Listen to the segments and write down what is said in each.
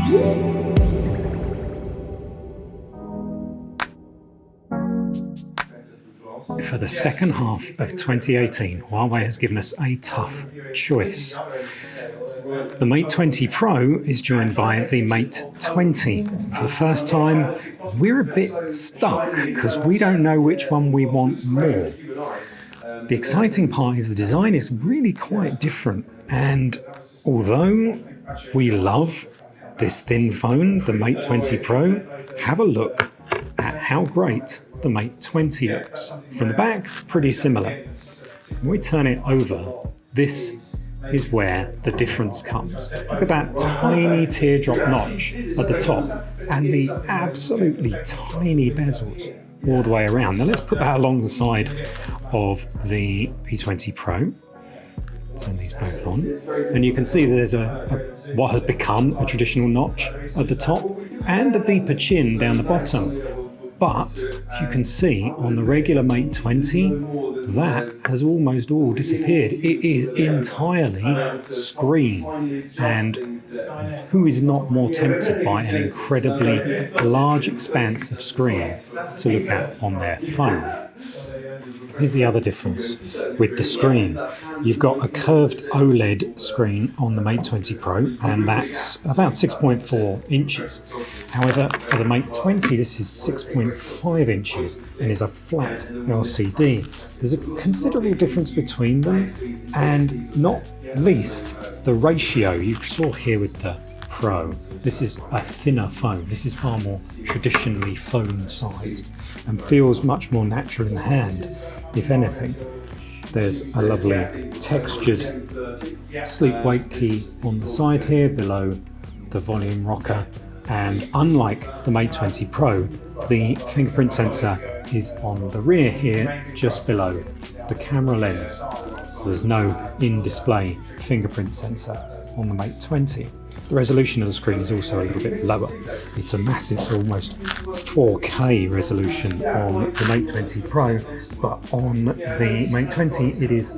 For the second half of 2018, Huawei has given us a tough choice. The Mate 20 Pro is joined by the Mate 20. For the first time, we're a bit stuck because we don't know which one we want more. The exciting part is the design is really quite different, and although we love this thin phone, the Mate 20 Pro, have a look at how great the Mate 20 looks. From the back, pretty similar. When we turn it over, this is where the difference comes. Look at that tiny teardrop notch at the top and the absolutely tiny bezels all the way around. Now let's put that alongside of the P20 Pro. Turn these both on, and you can see there's what has become a traditional notch at the top and a deeper chin down the bottom. But as you can see on the regular Mate 20, that has almost all disappeared. It is entirely screen, and who is not more tempted by an incredibly large expanse of screen to look at on their phone? Here's the other difference with the screen. You've got a curved OLED screen on the Mate 20 Pro, and that's about 6.4 inches. However, for the Mate 20, this is 6.5 inches and is a flat LCD. There's a considerable difference between them, and not least the ratio you saw here with the Pro. This is a thinner phone. This is far more traditionally phone-sized and feels much more natural in the hand. If anything, there's a lovely textured sleep-wake key on the side here below the volume rocker, and unlike the Mate 20 Pro, the fingerprint sensor is on the rear here just below the camera lens, so there's no in-display fingerprint sensor on the Mate 20. The resolution of the screen is also a little bit lower. It's a massive, so almost 4K resolution on the Mate 20 Pro, but on the Mate 20 it is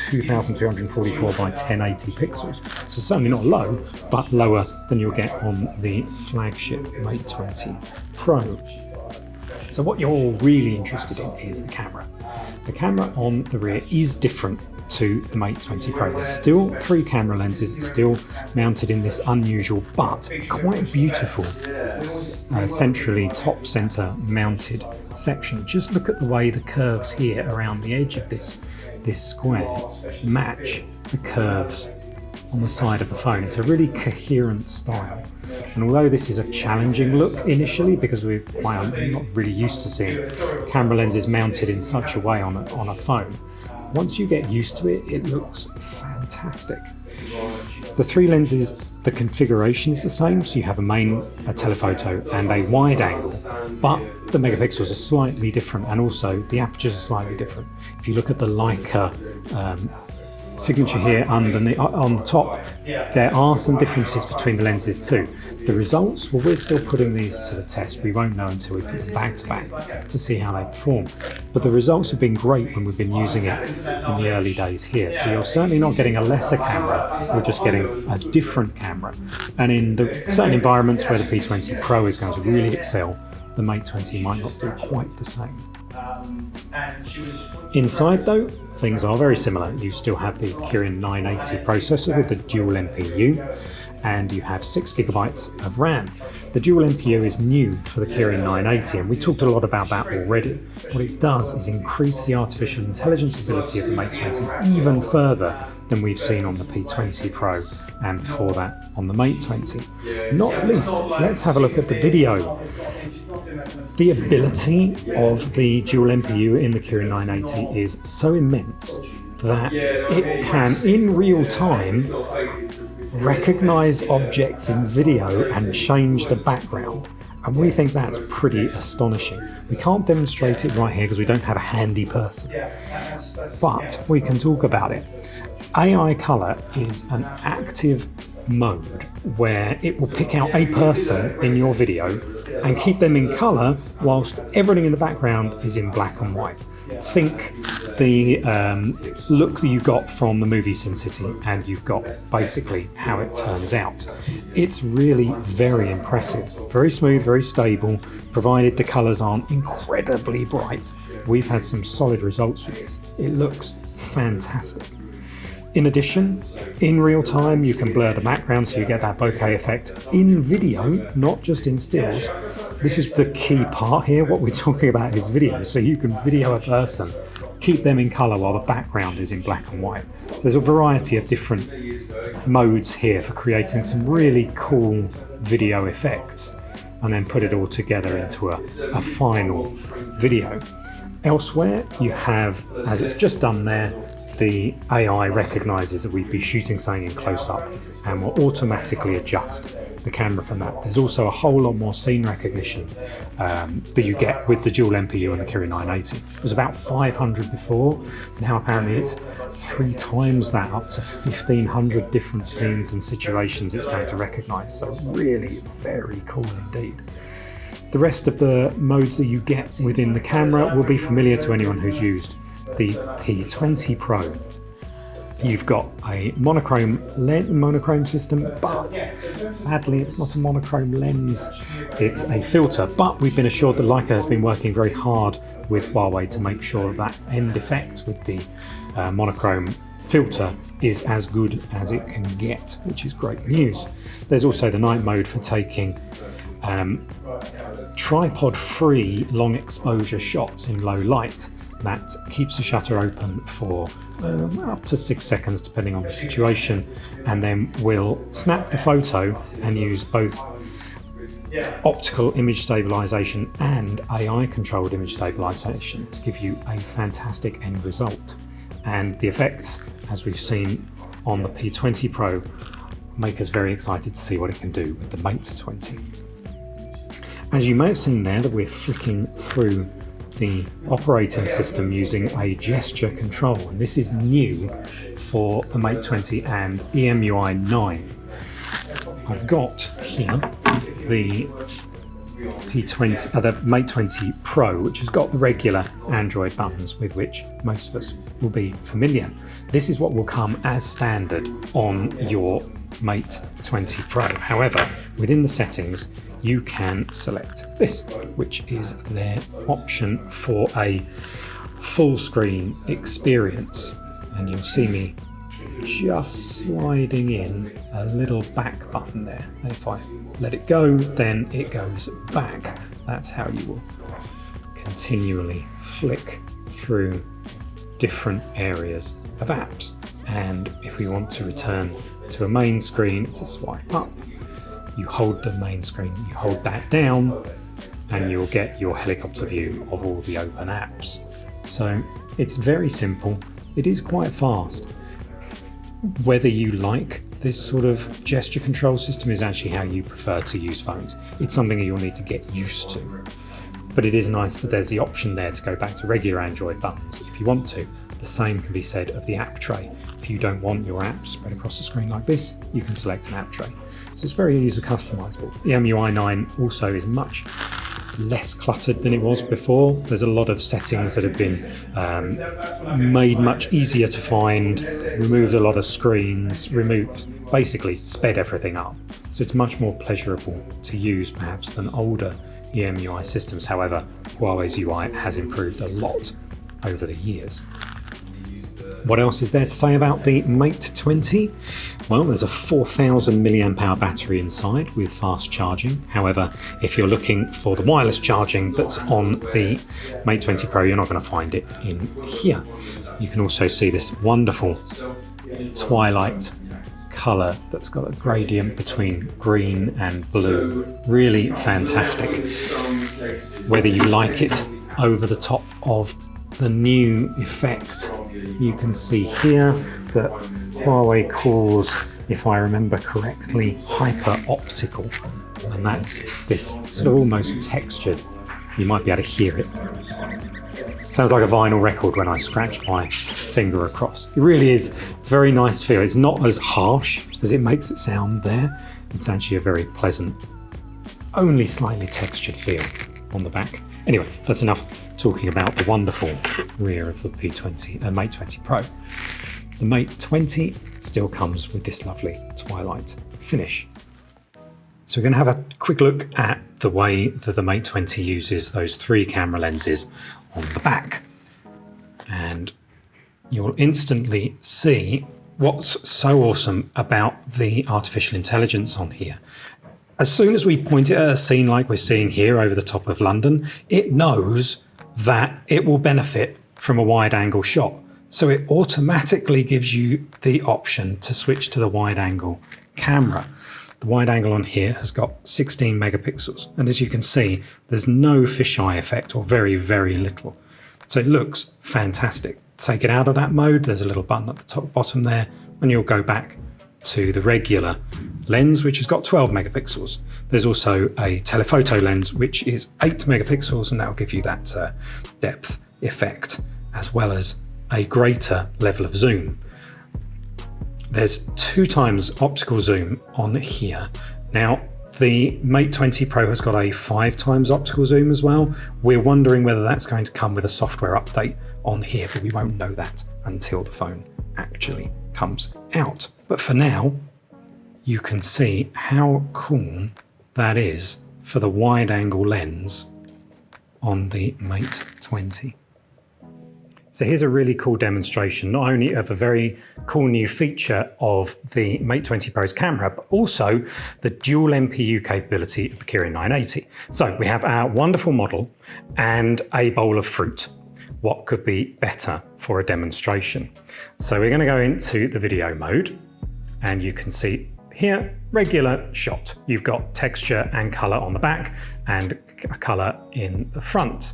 2244 by 1080 pixels. So certainly not low, but lower than you'll get on the flagship Mate 20 Pro. So what you're really interested in is the camera. The camera on the rear is different to the Mate 20 Pro. There's still 3 camera lenses, it's still mounted in this unusual but quite beautiful centrally top center mounted section. Just look at the way the curves here around the edge of this square match the curves on the side of the phone. It's a really coherent style. And although this is a challenging look initially, because we're not really used to seeing camera lenses mounted in such a way on a phone, once you get used to it, it looks fantastic. The 3 lenses, the configuration is the same, so you have a main, a telephoto and a wide angle, but the megapixels are slightly different, and also the apertures are slightly different. If you look at the Leica signature here underneath, on the top, there are some differences between the lenses too. The results, well, we're still putting these to the test. We won't know until we put them back to back to see how they perform. But the results have been great when we've been using it in the early days here. So you're certainly not getting a lesser camera, you're just getting a different camera. And in the certain environments where the P20 Pro is going to really excel, the Mate 20 might not do quite the same. Inside though, things are very similar. You still have the Kirin 980 processor with the DualMPU, and you have 6 GB of RAM. The DualMPU is new for the Kirin 980, and we talked a lot about that already. What it does is increase the artificial intelligence ability of the Mate 20 even further than we've seen on the P20 Pro and before that on the Mate 20. Not least, let's have a look at the video. The ability of the DualMPU in the Kirin 980 is so immense that it can, in real time, recognize objects in video and change the background. And we think that's pretty astonishing. We can't demonstrate it right here because we don't have a handy person, but we can talk about it. AI Color is an active mode where it will pick out a person in your video and keep them in colour whilst everything in the background is in black and white. Think the look that you got from the movie Sin City, and you've got basically how it turns out. It's really very impressive, very smooth, very stable, provided the colours aren't incredibly bright. We've had some solid results with this. It looks fantastic. In addition, in real time you can blur the background so you get that bokeh effect in video, not just in stills. This is the key part here. What we're talking about is video, so you can video a person, keep them in colour while the background is in black and white. There's a variety of different modes here for creating some really cool video effects and then put it all together into a final video. Elsewhere you have, as it's just done there, the AI recognises that we'd be shooting something in close-up and will automatically adjust the camera from that. There's also a whole lot more scene recognition that you get with the DualMPU and the Kirin 980. It was about 500 before, now apparently it's 3 times that, up to 1,500 different scenes and situations it's going to recognise, so really very cool indeed. The rest of the modes that you get within the camera will be familiar to anyone who's used the P20 Pro. You've got a monochrome system, but sadly it's not a monochrome lens, it's a filter. But we've been assured that Leica has been working very hard with Huawei to make sure that end effect with the monochrome filter is as good as it can get, which is great news. There's also the night mode for taking tripod-free long exposure shots in low light. That keeps the shutter open for up to 6 seconds depending on the situation, and then we'll snap the photo and use both optical image stabilization and AI controlled image stabilization to give you a fantastic end result. And the effects, as we've seen on the P20 Pro, make us very excited to see what it can do with the Mate 20. As you may have seen there, that we're flicking through the operating system using a gesture control, and this is new for the Mate 20 and EMUI 9. I've got here the the Mate 20 Pro, which has got the regular Android buttons with which most of us will be familiar. This is what will come as standard on your Mate 20 Pro. However, within the settings you can select this, which is their option for a full screen experience, and you'll see me just sliding in a little back button there, and if I let it go then it goes back. That's how you will continually flick through different areas of apps, and if we want to return to a main screen, it's a swipe up. You hold the main screen, you hold that down, and you'll get your helicopter view of all the open apps. So it's very simple, it is quite fast. Whether you like this sort of gesture control system is actually how you prefer to use phones. It's something that you'll need to get used to. But it is nice that there's the option there to go back to regular Android buttons if you want to. The same can be said of the app tray. If you don't want your apps spread across the screen like this, you can select an app tray. So it's very user customizable. EMUI 9 also is much less cluttered than it was before. There's a lot of settings that have been made much easier to find, removed a lot of screens, basically sped everything up. So it's much more pleasurable to use perhaps than older EMUI systems. However, Huawei's UI has improved a lot over the years. What else is there to say about the Mate 20? Well, there's a 4,000 mAh battery inside with fast charging. However, if you're looking for the wireless charging that's on the Mate 20 Pro, you're not going to find it in here. You can also see this wonderful twilight colour that's got a gradient between green and blue. Really fantastic. Whether you like it over the top of the new effect, you can see here that Huawei calls, if I remember correctly, hyper optical, and that's this sort of almost textured You might be able to hear it. Sounds like a vinyl record when I scratch my finger across. It really is a very nice feel. It's not as harsh as it makes it sound there. It's actually a very pleasant, only slightly textured feel on the back. Anyway, that's enough talking about the wonderful rear of the Mate 20 Pro. The Mate 20 still comes with this lovely twilight finish. So we're going to have a quick look at the way that the Mate 20 uses those 3 camera lenses on the back. And you'll instantly see what's so awesome about the artificial intelligence on here. As soon as we point it at a scene like we're seeing here over the top of London, it knows that it will benefit from a wide angle shot. So it automatically gives you the option to switch to the wide angle camera. The wide angle on here has got 16 megapixels. And as you can see, there's no fisheye effect, or very, very little. So it looks fantastic. Take it out of that mode. There's a little button at the top bottom there, and you'll go back to the regular lens, which has got 12 megapixels. There's also a telephoto lens, which is 8 megapixels, and that'll give you that depth effect, as well as a greater level of zoom. There's 2 times optical zoom on here. Now, the Mate 20 Pro has got a 5 times optical zoom as well. We're wondering whether that's going to come with a software update on here, but we won't know that until the phone actually comes out. But for now, you can see how cool that is for the wide angle lens on the Mate 20. So here's a really cool demonstration, not only of a very cool new feature of the Mate 20 Pro's camera, but also the DualMPU capability of the Kirin 980. So we have our wonderful model and a bowl of fruit. What could be better for a demonstration? So we're going to go into the video mode, and you can see here, regular shot. You've got texture and color on the back and a color in the front.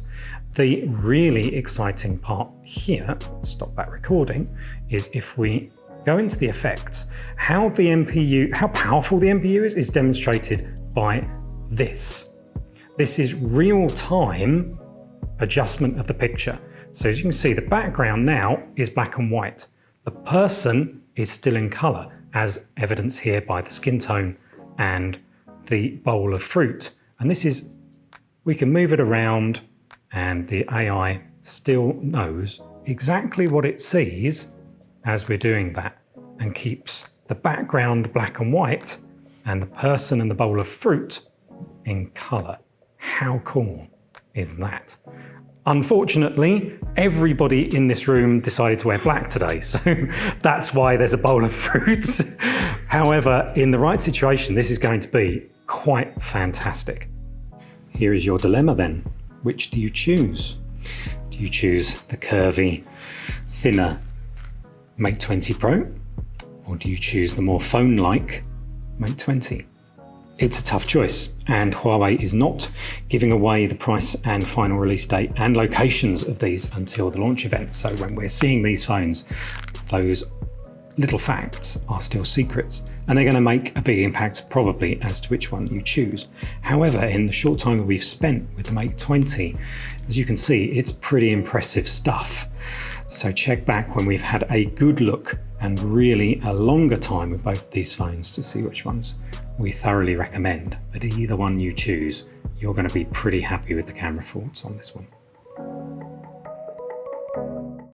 The really exciting part here, stop that recording, is if we go into the effects, how powerful the MPU is demonstrated by this. This is real-time adjustment of the picture. So as you can see, the background now is black and white. The person is still in color, as evidenced here by the skin tone and the bowl of fruit. And this is, we can move it around, and the AI still knows exactly what it sees as we're doing that, and keeps the background black and white and the person and the bowl of fruit in color. How cool is that? Unfortunately, everybody in this room decided to wear black today, so that's why there's a bowl of fruits. However, in the right situation, this is going to be quite fantastic. Here is your dilemma then. Which do you choose? Do you choose the curvy, thinner Mate 20 Pro? Or do you choose the more phone-like Mate 20? It's a tough choice, and Huawei is not giving away the price and final release date and locations of these until the launch event. So when we're seeing these phones, those little facts are still secrets, and they're going to make a big impact probably as to which one you choose. However, in the short time that we've spent with the Mate 20, as you can see, it's pretty impressive stuff. So check back when we've had a good look and really a longer time with both of these phones to see which ones we thoroughly recommend. But either one you choose, you're going to be pretty happy with the camera thoughts on this one.